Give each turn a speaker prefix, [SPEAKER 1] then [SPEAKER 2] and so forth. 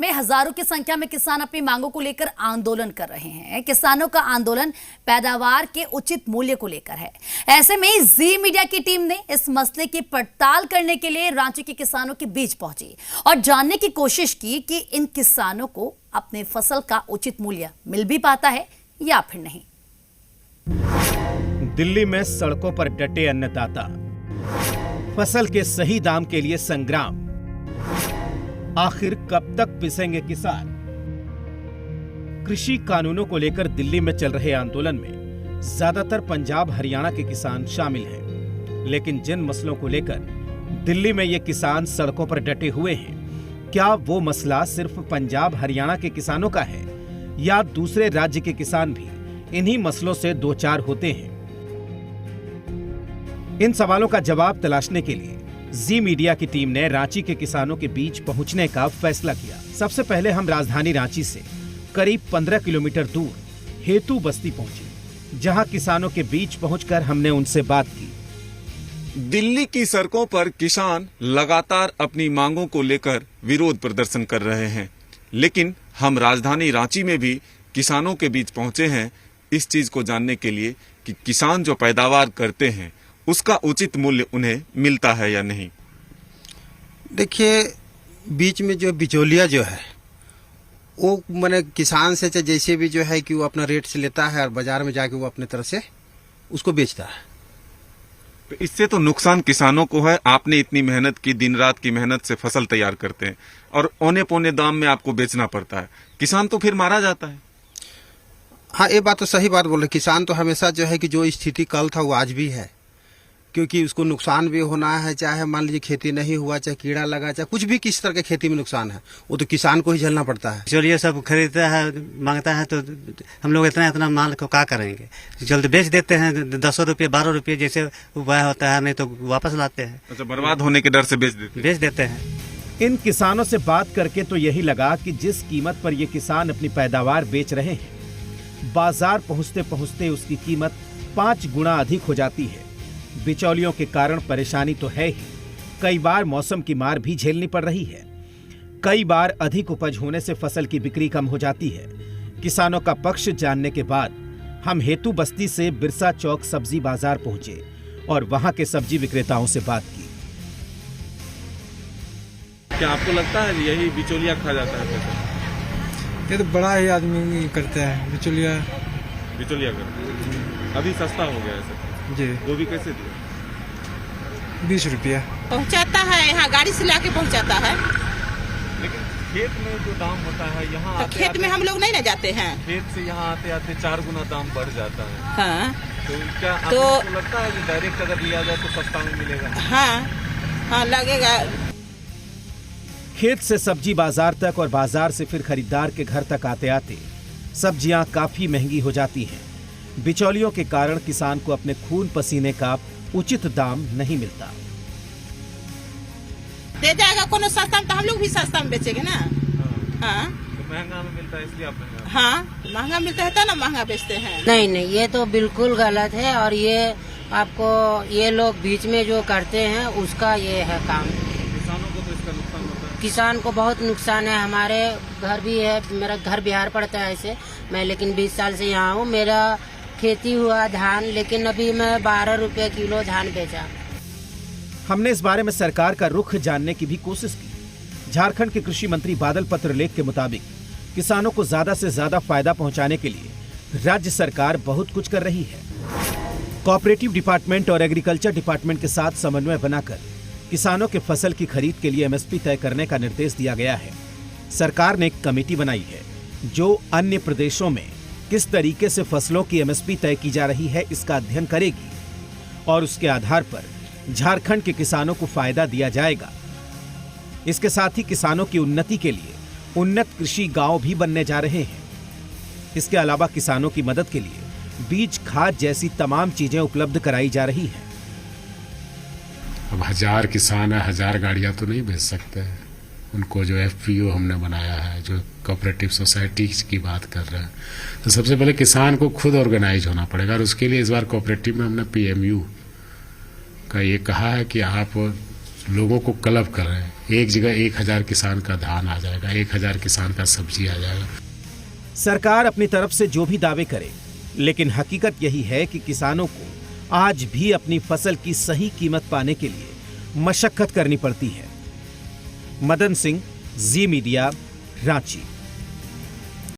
[SPEAKER 1] में हजारों की संख्या में किसान अपनी मांगों को लेकर आंदोलन कर रहे हैं। किसानों का आंदोलन पैदावार के उचित मूल्य को लेकर है। ऐसे में जी मीडिया की टीम ने इस मसले की पड़ताल करने के लिए रांची के किसानों के बीच पहुंची और जानने की कोशिश की कि इन किसानों को अपने फसल का उचित मूल्य मिल भी पाता है या फिर नहीं।
[SPEAKER 2] दिल्ली में सड़कों पर डटे अन्नदाता, फसल के सही दाम के लिए संग्राम। आखिर कब तक पिसेंगे किसान? कृषि कानूनों को लेकर दिल्ली में चल रहे आंदोलन में ज्यादातर पंजाब हरियाणा के किसान शामिल हैं। लेकिन जिन मसलों को लेकर दिल्ली में ये किसान सड़कों पर डटे हुए हैं, क्या वो मसला सिर्फ पंजाब हरियाणा के किसानों का है या दूसरे राज्य के किसान भी इन्हीं मसलों से दो चार होते हैं? इन सवालों का जवाब तलाशने के लिए जी मीडिया की टीम ने रांची के किसानों के बीच पहुंचने का फैसला किया। सबसे पहले हम राजधानी रांची से करीब 15 किलोमीटर दूर हेतु बस्ती पहुंचे, जहां किसानों के बीच पहुंचकर हमने उनसे बात की।
[SPEAKER 3] दिल्ली की सड़कों पर किसान लगातार अपनी मांगों को लेकर विरोध प्रदर्शन कर रहे हैं, लेकिन हम राजधानी रांची में भी किसानों के बीच पहुंचे हैं इस चीज को जानने के लिए कि किसान जो पैदावार करते हैं उसका उचित मूल्य उन्हें मिलता है या नहीं।
[SPEAKER 4] देखिए, बीच में जो बिचौलिया जो है वो मैंने किसान से जैसे भी जो है कि वो अपना रेट से लेता है और बाजार में जाके वो अपने तरह से उसको बेचता है।
[SPEAKER 3] तो इससे तो नुकसान किसानों को है। आपने इतनी मेहनत की, दिन रात की मेहनत से फसल तैयार करते हैं और औने पौने दाम में आपको बेचना पड़ता है। किसान तो फिर मारा जाता है।
[SPEAKER 4] हाँ, ये बात तो सही बात बोले। किसान तो हमेशा जो है कि जो स्थिति कल था वो आज भी है, क्योंकि उसको नुकसान भी होना है। चाहे मान लीजिए खेती नहीं हुआ, चाहे कीड़ा लगा, चाहे कुछ भी किस तरह के खेती में नुकसान है, वो तो किसान को ही झेलना पड़ता है।
[SPEAKER 5] चलिए, सब खरीदता है, मांगता है, तो हम लोग इतना माल को क्या करेंगे? जल्द बेच देते हैं, 10 रुपये 12 रुपये जैसे उपाय होता है, नहीं तो वापस लाते हैं।
[SPEAKER 3] अच्छा, बर्बाद होने के डर से बेच देते
[SPEAKER 5] हैं।
[SPEAKER 2] इन किसानों से बात करके तो यही लगा कि जिस कीमत पर ये किसान अपनी पैदावार बेच रहे हैं, बाजार पहुंचते पहुंचते उसकी कीमत 5 गुना अधिक हो जाती है। बिचौलियों के कारण परेशानी तो है ही, कई बार मौसम की मार भी झेलनी पड़ रही है। कई बार अधिक उपज होने से फसल की बिक्री कम हो जाती है। किसानों का पक्ष जानने के बाद हम हेतु बस्ती से बिरसा चौक सब्जी बाजार पहुंचे और वहां के सब्जी विक्रेताओं से बात की।
[SPEAKER 3] क्या आपको लगता है यही बिचौलिया खा जाता है?
[SPEAKER 6] ये तो बड़ा ही आदमी करते हैं, बिचौलिया करते हैं। अभी सस्ता हो गया है सर जी। गोभी कैसे दिया? 20 रुपया
[SPEAKER 7] पहुँचाता है, यहाँ गाड़ी से लाके पहुँचाता है।
[SPEAKER 3] लेकिन खेत में जो दाम होता है यहाँ
[SPEAKER 7] तो खेत में हम लोग नहीं ना जाते हैं।
[SPEAKER 3] खेत से यहाँ आते आते 4 गुना दाम बढ़ जाता है।
[SPEAKER 7] हाँ,
[SPEAKER 3] तो क्या
[SPEAKER 7] तो
[SPEAKER 3] आपको लगता है कि डायरेक्ट अगर लिया जाए तो सस्ता में मिलेगा?
[SPEAKER 7] हाँ लगेगा।
[SPEAKER 2] खेत से सब्जी बाजार तक और बाजार से फिर खरीदार के घर तक आते आते सब्जियां काफी महंगी हो जाती हैं। बिचौलियों के कारण किसान को अपने खून पसीने का उचित दाम नहीं मिलता।
[SPEAKER 7] दे जाएगा कोनो सस्ता में तो हम लोग भी सस्ता में बेचेंगे ना। हाँ,
[SPEAKER 3] तो महंगा में मिलता है इसलिए आप महंगा।
[SPEAKER 7] हाँ, महंगा मिलता है तो ना महंगा बेचते हैं।
[SPEAKER 8] नहीं, ये तो बिल्कुल गलत है और ये आपको ये लोग बीच में जो करते हैं उसका ये है काम।
[SPEAKER 3] किसानों को तो इसका नुकसान होता है।
[SPEAKER 8] किसान को बहुत नुकसान है। हमारे घर भी है, मेरा घर बिहार पड़ता है ऐसे। मैं लेकिन 20 साल से यहाँ हूँ। मेरा खेती हुआ धान, लेकिन अभी मैं 12 रुपये किलो धान बेचा।
[SPEAKER 2] हमने इस बारे में सरकार का रुख जानने की भी कोशिश की। झारखंड के कृषि मंत्री बादल पत्रलेख के मुताबिक किसानों को ज्यादा से ज्यादा फायदा पहुंचाने के लिए राज्य सरकार बहुत कुछ कर रही है। कोऑपरेटिव डिपार्टमेंट और एग्रीकल्चर डिपार्टमेंट के साथ समन्वय बनाकर किसानों के फसल की खरीद के लिए एमएसपी तय करने का निर्देश दिया गया है। सरकार ने एक कमेटी बनाई है जो अन्य प्रदेशों में किस तरीके से फसलों की एमएसपी तय की जा रही है इसका अध्ययन करेगी और उसके आधार पर झारखंड के किसानों को फायदा दिया जाएगा। इसके साथ ही किसानों की उन्नति के लिए उन्नत कृषि गांव भी बनने जा रहे हैं। इसके अलावा किसानों की मदद के लिए बीज, खाद जैसी तमाम चीजें उपलब्ध कराई जा रही हैं।
[SPEAKER 9] अब 1000 किसान है, 1000 गाड़ियां तो नहीं बेच सकते हैं। उनको जो एफपीओ हमने बनाया है, जो कोऑपरेटिव सोसाइटी की बात कर रहे हैं, तो सबसे पहले किसान को खुद ऑर्गेनाइज होना पड़ेगा और उसके लिए इस बार कोऑपरेटिव में हमने पीएमयू का ये कहा है कि आप लोगों को क्लब कर रहे हैं। एक जगह 1000 किसान का धान आ जाएगा, 1000 किसान का सब्जी आ जाएगा।
[SPEAKER 2] सरकार अपनी तरफ से जो भी दावे करे, लेकिन हकीकत यही है कि किसानों को आज भी अपनी फसल की सही कीमत पाने के लिए मशक्कत करनी पड़ती है। मदन सिंह, जी मीडिया, रांची।